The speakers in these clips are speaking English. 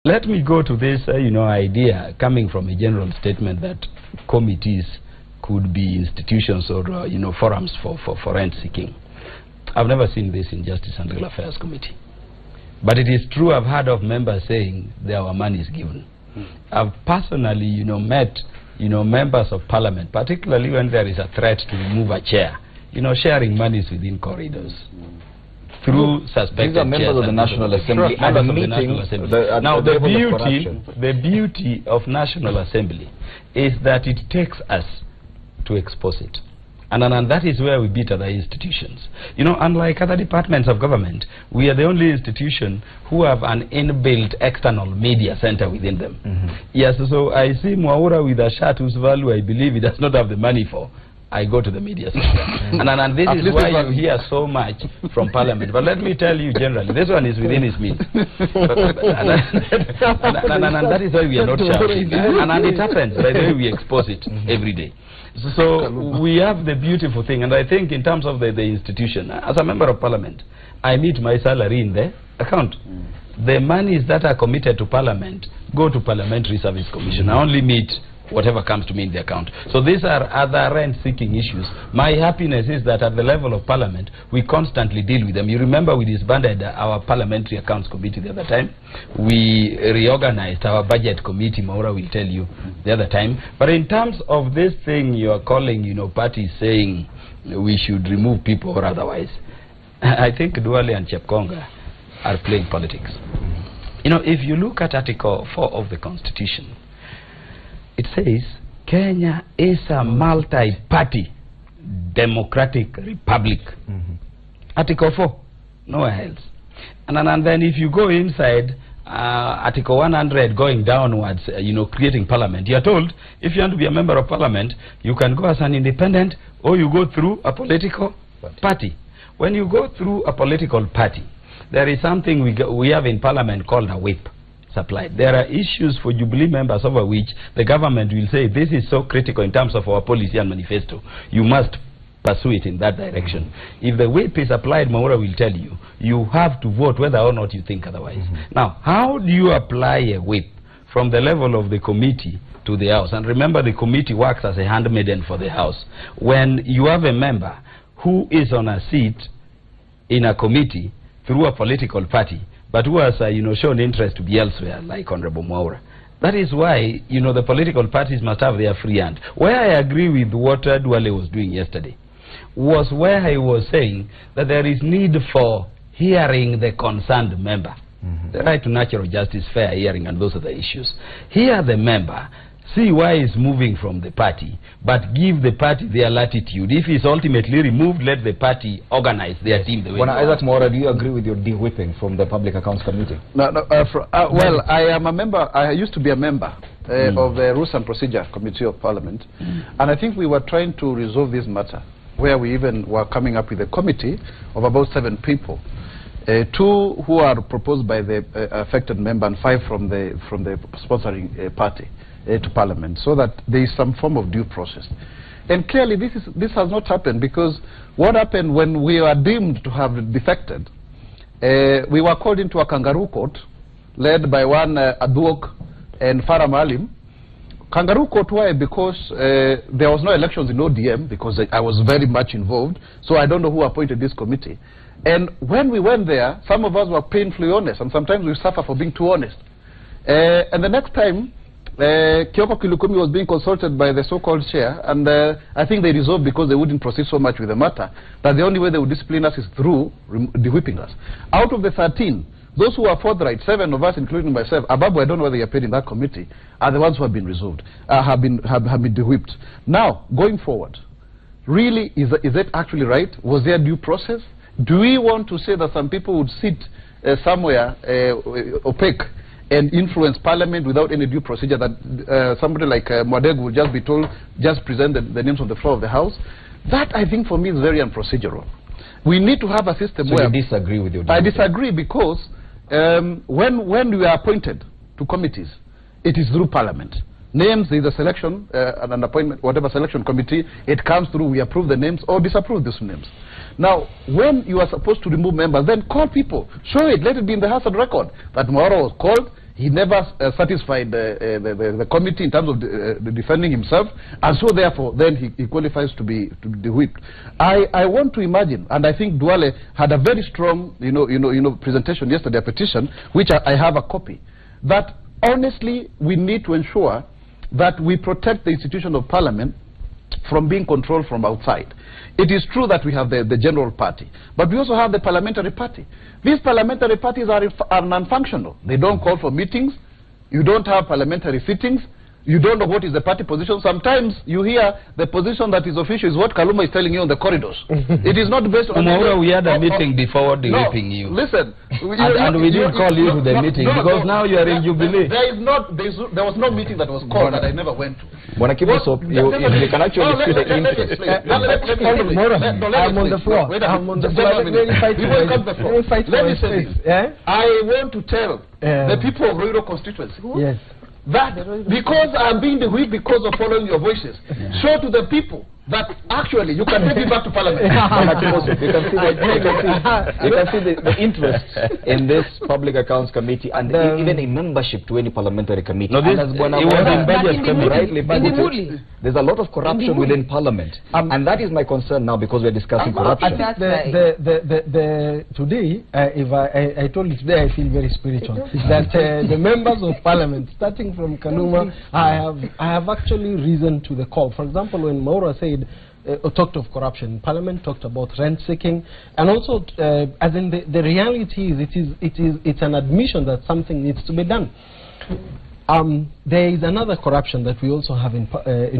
Let me go to this, idea coming from a general statement that committees could be institutions or, forums for rent seeking. I've never seen this in Justice and Legal Affairs Committee. But it is true, I've heard of members saying there were monies given. I've personally, met, members of parliament, particularly when there is a threat to remove a chair, sharing monies within corridors. Through suspected These are members of the National Assembly at a meeting. Now the beauty of National Assembly is that it takes us to expose it. And that is where we beat other institutions. Unlike other departments of government, we are the only institution who have an inbuilt external media center within them. Yes, so I see Mwaura with a shirt whose value I believe he does not have the money for. I go to the media center. and this is why you hear so much from Parliament. But let me tell you generally, this one is within his means. and that is why we are not shouting. And it happens by the way we expose it every day. So we have the beautiful thing, and I think in terms of the institution, as a member of Parliament, I meet my salary in the account. The monies that are committed to Parliament go to Parliamentary Service Commission. I only meet whatever comes to me in the account. So these are other rent-seeking issues. My happiness is that at the level of Parliament, we constantly deal with them. You remember we disbanded our Parliamentary Accounts Committee the other time. We reorganized our Budget Committee, Maura will tell you, the other time. But in terms of this thing you are calling, parties saying we should remove people or otherwise, I think Duale and Chepkonga are playing politics. If you look at Article 4 of the Constitution, it says Kenya is a multi-party democratic republic. Article 4, nowhere else. And then if you go inside Article 100 going downwards, creating parliament, you are told if you want to be a member of parliament, you can go as an independent or you go through a political party. When you go through a political party, there is something we have in parliament called a whip supplied. There are issues for Jubilee members over which the government will say this is so critical in terms of our policy and manifesto. You must pursue it in that direction. If the whip is applied, Maura will tell you, you have to vote whether or not you think otherwise. Now, how do you apply a whip from the level of the committee to the House? And remember, the committee works as a handmaiden for the House. When you have a member who is on a seat in a committee through a political party, but who has, shown interest to be elsewhere, like Honorable Mwaura. That is why, the political parties must have their free hand. Where I agree with what Duale was doing yesterday was where he was saying that there is need for hearing the concerned member. The right to natural justice, fair hearing, and those are the issues. Hear the member, see why he's moving from the party, but give the party their latitude. If he's ultimately removed, let the party organize their team the way Isaac Mwaura, do you agree with your de-whipping from the Public Accounts Committee? No, well, I am a member, I used to be a member of the Rules and Procedure Committee of Parliament, and I think we were trying to resolve this matter, where we even were coming up with a committee of about 7 people. 2 who are proposed by the affected member and 5 from the sponsoring party to Parliament, so that there is some form of due process. And clearly this has not happened, because what happened when we were deemed to have defected, we were called into a kangaroo court led by one Aduok and Farah Maalim. Kangaroo court, why? Because there was no elections in ODM, because I was very much involved, so I don't know who appointed this committee. And when we went there, some of us were painfully honest, and sometimes we suffer for being too honest. And the next time, Kioko Kilukumi was being consulted by the so-called chair, and I think they resolved, because they wouldn't proceed so much with the matter, that the only way they would discipline us is through de-whipping us. Out of the 13, those who are forthright, 7 of us, including myself, Ababu, I don't know whether they appeared in that committee, are the ones who have been resolved, have been de-whipped. Now, going forward, really, is it actually right? Was there due process? Do we want to say that some people would sit somewhere opaque and influence Parliament without any due procedure, that somebody like Mwadegu would just be told, just present the names on the floor of the House? That, I think, for me, is very unprocedural. We need to have a system where... So you disagree with your... I disagree, because when we are appointed to committees, it is through Parliament. Names, there is a selection, an appointment, whatever selection committee, it comes through, we approve the names or disapprove these names. Now, when you are supposed to remove members, then call people, show it, let it be in the House of record that Mwaura was called, He never satisfied the committee in terms of defending himself, and so therefore then he qualifies to be whipped. I want to imagine, and I think Duale had a very strong presentation yesterday, a petition which I have a copy, that honestly we need to ensure that we protect the institution of parliament from being controlled from outside. It is true that we have the general party, but we also have the parliamentary party. These parliamentary parties are non-functional. They don't call for meetings. You don't have parliamentary sittings. You don't know what is the party position. Sometimes you hear the position that is official is what Kaluma is telling you on the corridors. It is not based on... we had a meeting before whipping you. Listen. And we didn't call you to the meeting because now you are in Jubilee. There was no meeting that was called that I never went to. When I keep this up, you can actually see the interest. I'm on the floor. I'm on the floor. Let me say this. I want to tell the people of Ruiru constituency. Yes. That because I'm being the whip because of following your voices, show to the people that actually you can take it back to parliament. You can see the interest in this Public Accounts Committee and even a membership to any parliamentary committee. No, there's a lot of corruption within parliament, and that is my concern now because we're discussing corruption. Today, if I told you today, I feel very spiritual. That the members of parliament, starting from Kaluma, I have actually risen to the call. For example, when Maura said, talked of corruption, Parliament talked about rent seeking, and also as in the reality is it's an admission that something needs to be done. There is another corruption that we also have in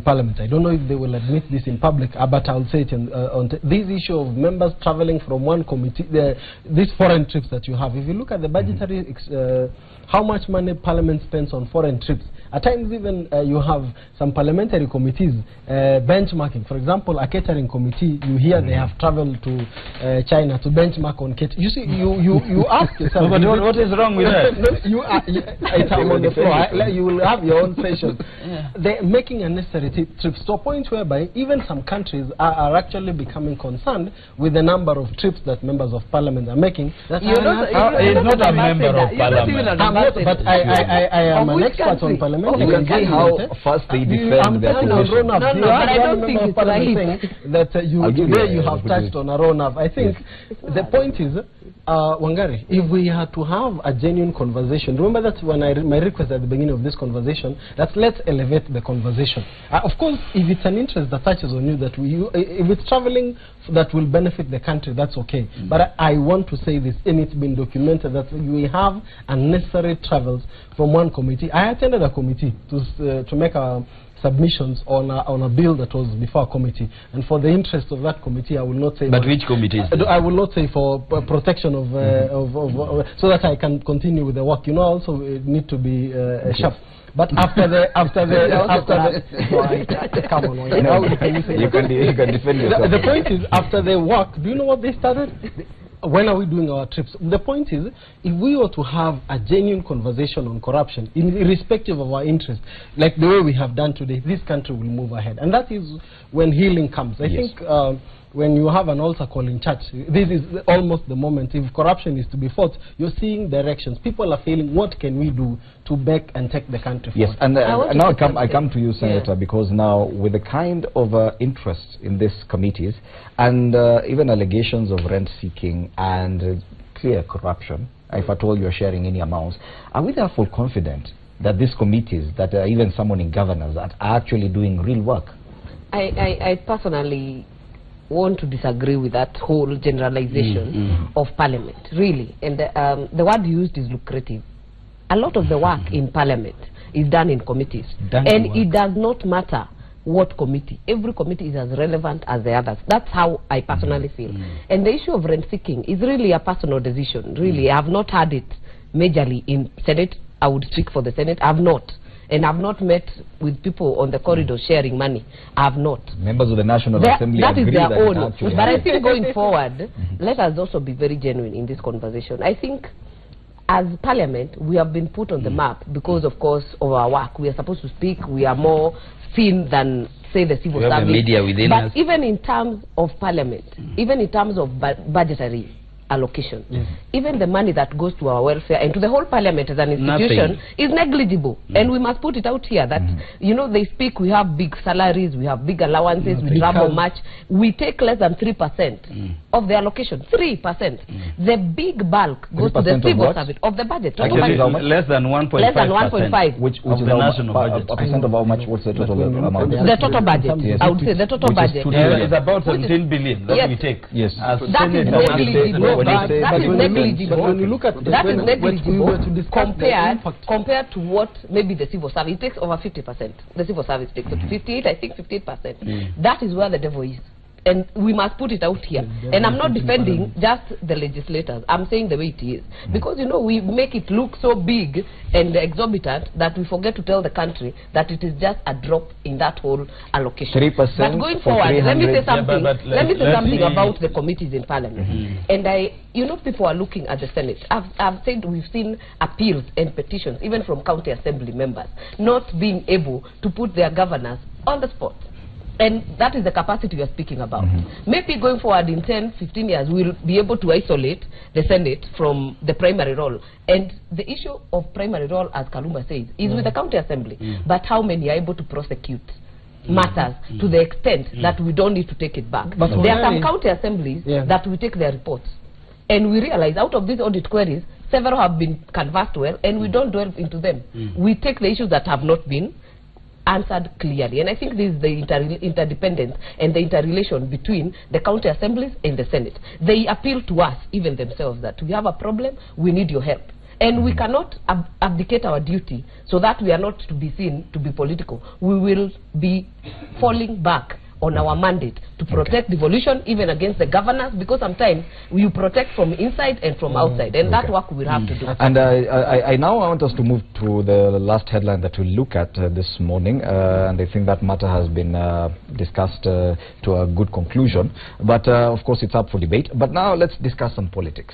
Parliament. I don't know if they will admit this in public, but I'll say it on this issue of members traveling from one committee, these foreign trips that you have. If you look at the budgetary, how much money Parliament spends on foreign trips, at times even you have some parliamentary committees benchmarking. For example, a catering committee, you hear they have traveled to China to benchmark on catering. You see, you ask yourself. But what is wrong with that? I'm on the floor. You will have your own session. They're making unnecessary trips to a point whereby even some countries are actually becoming concerned with the number of trips that members of parliament are making. He's not a member of parliament. But I am an expert on parliament. You can see how fast they defend their position. But I don't think it's right that today you have touched on a Ronav. I think the point is, Wangari, if we had to have a genuine conversation, remember that when my request at the beginning of this conversation, that let's elevate the conversation. Of course, if it's an interest that touches on you, if it's traveling that will benefit the country, that's okay. But I want to say this, and it's been documented that we have unnecessary travels from one committee. I attended a committee to make submissions on a bill that was before a committee, and for the interest of that committee, I will not say. But which committee? I will not say for protection of so that I can continue with the work. You know, I also need to be sharp. But after the come on, you can defend yourself. The point is, after the work, do you know what they started? When are we doing our trips? The point is, if we were to have a genuine conversation on corruption, irrespective of our interest, like the way we have done today, this country will move ahead. And that is when healing comes. I think when you have an altar call in church, this is almost the moment. If corruption is to be fought, you're seeing directions. People are feeling, what can we do to back and take the country forward? Yes, and now I come to you, Senator, because now with the kind of interest in these committees and even allegations of rent-seeking and clear corruption, if at all you're sharing any amounts, are we therefore confident that these committees, that are even summoning governors, are actually doing real work? I personally want to disagree with that whole generalization of parliament, really. And the word used is lucrative. A lot of the work in parliament is done in committees. And it does not matter what committee. Every committee is as relevant as the others. That's how I personally feel. And the issue of rent seeking is really a personal decision. Really, I have not had it majorly in Senate. I would speak for the Senate. I have not. And I've not met with people on the corridor sharing money. I have not. Members of the National Assembly that agree is their that own. But I think going forward, let us also be very genuine in this conversation. I think as Parliament, we have been put on the map because, of course, of our work. We are supposed to speak. We are more seen than, say, the civil service. Media within us. But even in terms of Parliament, even in terms of budgetary allocation. Even the money that goes to our welfare and to the whole parliament as an institution is negligible. And we must put it out here that, you know, they speak, we have big salaries, we have big allowances, we travel much. We take less than 3% of the allocation. 3%. The big bulk goes to the civil service of the budget. Actually, less than 1.5%. Less than 1.5. Which of is the national budget. A percent of how much? What's the total amount? The total budget. I would say the total budget. It's about 17 billion that we take. Yes. That is negligible. That is negligible. But when you look at that is negligible compared to what maybe the civil service takes over 50%. The civil service takes 58, I think 58%. That is where the devil is. And we must put it out here. And I'm not defending just the legislators. I'm saying the way it is. Because, you know, we make it look so big and exorbitant that we forget to tell the country that it is just a drop in that whole allocation. 3% but going forward, let me say something. Let me say something about the committees in Parliament. And you know, people are looking at the Senate. I've said we've seen appeals and petitions, even from county assembly members, not being able to put their governors on the spot. And that is the capacity we are speaking about. Maybe going forward in 10, 15 years, we'll be able to isolate the Senate from the primary role. And the issue of primary role, as Kaluma says, is with the county assembly. But how many are able to prosecute matters to the extent that we don't need to take it back? But there are some county assemblies that we take their reports. And we realize out of these audit queries, several have been canvassed well, and we don't delve into them. We take the issues that have not been answered clearly. And I think this is the interdependence and the interrelation between the county assemblies and the Senate. They appeal to us, even themselves, that we have a problem, we need your help. And we cannot abdicate our duty so that we are not to be seen to be political. We will be falling back on our mandate to protect devolution even against the governors, because sometimes we protect from inside and from outside, and that work we will have to do. And I now want us to move to the last headline that we'll look at this morning, and I think that matter has been discussed to a good conclusion, but of course it's up for debate. But now let's discuss some politics,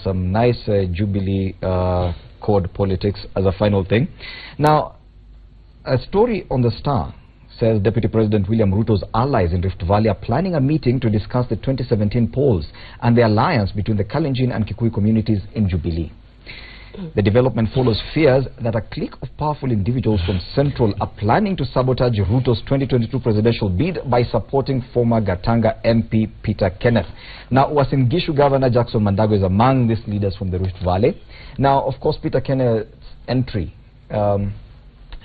some nice Jubilee code politics as a final thing. Now, a story on the Star says Deputy President William Ruto's allies in Rift Valley are planning a meeting to discuss the 2017 polls and the alliance between the Kalenjin and Kikuyu communities in Jubilee. The development follows fears that a clique of powerful individuals from Central are planning to sabotage Ruto's 2022 presidential bid by supporting former Gatanga MP Peter Kenneth. Now, Uasin Gishu Governor Jackson Mandago is among these leaders from the Rift Valley. Now, of course, Peter Kenneth's entry,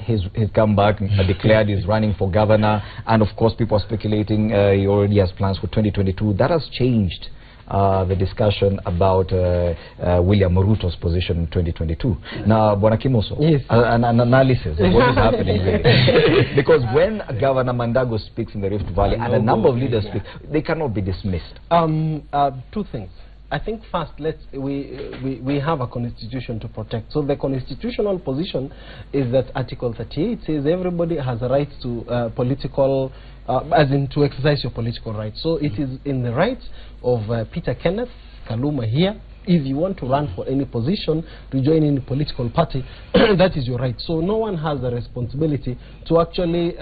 he's come back and declared he's running for governor, and of course people are speculating he already has plans for 2022. That has changed the discussion about William Ruto's position in 2022. Now, Bwana Kimoso, an analysis of what is happening really. Because when Governor Mandago speaks in the Rift Valley and a number of leaders speak, they cannot be dismissed. Two things. I think first, we have a constitution to protect. So the constitutional position is that Article 38 says everybody has a right to political, as in to exercise your political rights. So it is in the rights of Peter Kenneth, Kaluma here. If you want to run for any position, to join any political party, that is your right. So no one has the responsibility to actually,